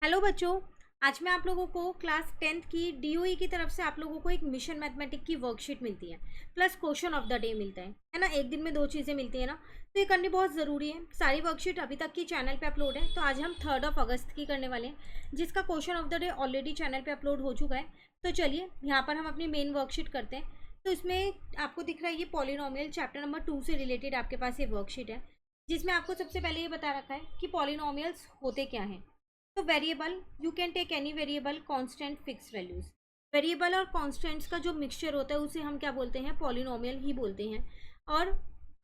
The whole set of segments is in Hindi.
हेलो बच्चों, आज मैं आप लोगों को क्लास 10th की डीओई की तरफ से आप लोगों को एक मिशन मैथमेटिक की वर्कशीट मिलती है, plus question of the day मिलता है ना। एक दिन में दो चीज़ें मिलती है ना, तो ये करनी बहुत ज़रूरी है। सारी वर्कशीट अभी तक की चैनल पे अपलोड है, तो आज हम 3 अगस्त की करने वाले हैं, जिसका question of the day already channel पर अपलोड हो चुका है। तो चलिए यहाँ पर हम अपनी मेन वर्कशीट करते हैं। तो इसमें आपको दिख रहा है ये पॉलिनोमियल चैप्टर नंबर 2 से रिलेटेड आपके पास ये वर्कशीट है, जिसमें आपको सबसे पहले ये बता रखा है कि पॉलिनोमियल्स होते क्या हैं। तो variable, you can take any variable, constant, fix values. Variable और कांस्टेंट्स का जो मिक्सचर होता है उसे हम क्या बोलते हैं? पॉलिनोमियल ही बोलते हैं। और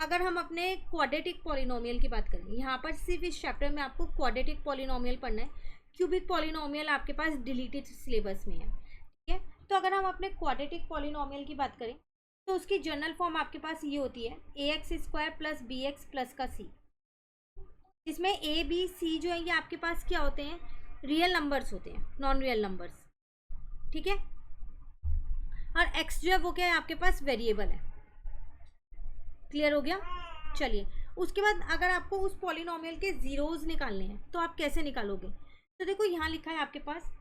अगर हम अपने क्वाड्रेटिक पॉलिनोमियल की बात करें, यहाँ पर सिर्फ इस चैप्टर में आपको क्वाड्रेटिक पॉलिनोमियल पढ़ना है। क्यूबिक पॉलिनोमियल आपके पास डिलीटेड सिलेबस में है, ठीक है। तो अगर हम अपने क्वाड्रेटिक पॉलिनोमियल की बात करें तो उसकी जनरल फॉर्म आपके पास ये होती है ax² प्लस bx प्लस का c। इसमें ए बी सी जो है ये आपके पास क्या होते हैं? रियल नंबर्स होते हैं, नॉन रियल नंबर्स, ठीक है। और एक्स जो है वो क्या है? आपके पास वेरिएबल है। क्लियर हो गया? चलिए, उसके बाद अगर आपको उस पॉलिनोमियल के जीरोज निकालने हैं तो आप कैसे निकालोगे? तो देखो यहाँ लिखा है आपके पास,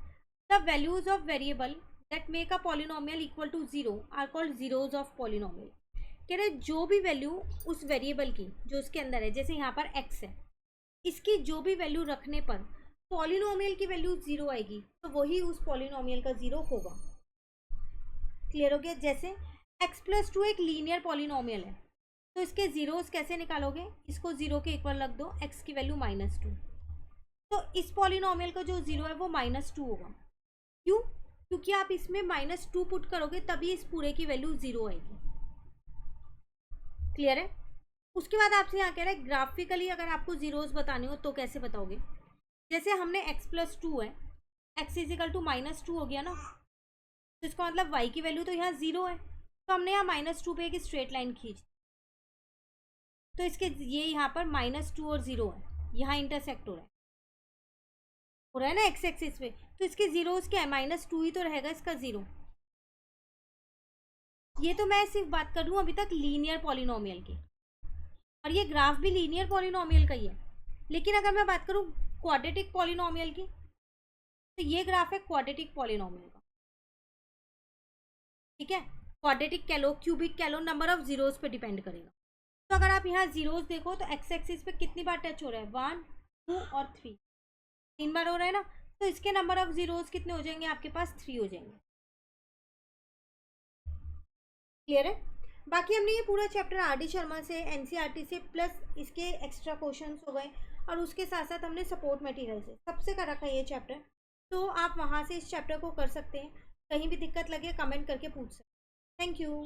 the values of variable that make a polynomial equal to zero are called zeros of polynomial. कह रहे जो भी वैल्यू उस वेरिएबल की जो उसके अंदर है, जैसे यहाँ पर एक्स है, इसकी जो भी वैल्यू रखने पर पॉलिनोमियल की वैल्यू जीरो आएगी, तो वही उस पॉलिनोमियल का जीरो होगा। क्लियर हो गया? जैसे x+2 एक लीनियर पॉलिनोमियल है, तो इसके जीरोस कैसे निकालोगे? इसको जीरो के इक्वल रख दो, x की वैल्यू -2, तो इस पॉलिनोमियल का जो जीरो है वो -2 होगा। क्यों? क्योंकि आप इसमें -2 पुट करोगे तभी इस पूरे की वैल्यू जीरो आएगी। क्लियर है? उसके बाद आपसे यहाँ कह रहा है ग्राफिकली अगर आपको जीरोस बताने हो तो कैसे बताओगे? जैसे हमने x+2 है, x इजिकल टू -2 हो गया ना, तो इसका मतलब y की वैल्यू तो यहाँ जीरो है, तो हमने यहाँ -2 पे एक स्ट्रेट लाइन खींच, तो इसके ये यहाँ पर -2 और जीरो है, यहाँ इंटरसेक्ट हो रहा है ना एक्स एक्सिस पे, तो इसके जीरोस क्या है? -2 ही तो रहेगा इसका जीरो। ये तो मैं सिर्फ बात कर लूँ अभी तक लीनियर पॉलिनोमियल की, और ये ग्राफ भी लीनियर पॉलिनोमियल का ही है। लेकिन अगर मैं बात करूँ क्वाड्रेटिक पॉलिनोमियल की, तो ये ग्राफ है क्वाड्रेटिक पॉलिनोमियल का, ठीक है। क्वाड्रेटिक कह लो, क्यूबिक कह लो, नंबर ऑफ जीरोस पे डिपेंड करेगा। तो अगर आप यहाँ जीरोस देखो तो एक्स एक्सिस पे कितनी बार टच हो रहा है? 1, 2 और 3, 3 बार हो रहा है ना, तो इसके नंबर ऑफ जीरोस कितने हो जाएंगे? आपके पास 3 हो जाएंगे। क्लियर है? बाकी हमने ये पूरा चैप्टर आर डी शर्मा से, एनसीईआरटी से, प्लस इसके एक्स्ट्रा क्वेश्चंस हो गए, और उसके साथ साथ हमने सपोर्ट मटेरियल से सबसे कर रखा है ये चैप्टर। तो आप वहाँ से इस चैप्टर को कर सकते हैं। कहीं भी दिक्कत लगे कमेंट करके पूछ सकते हैं। Thank you.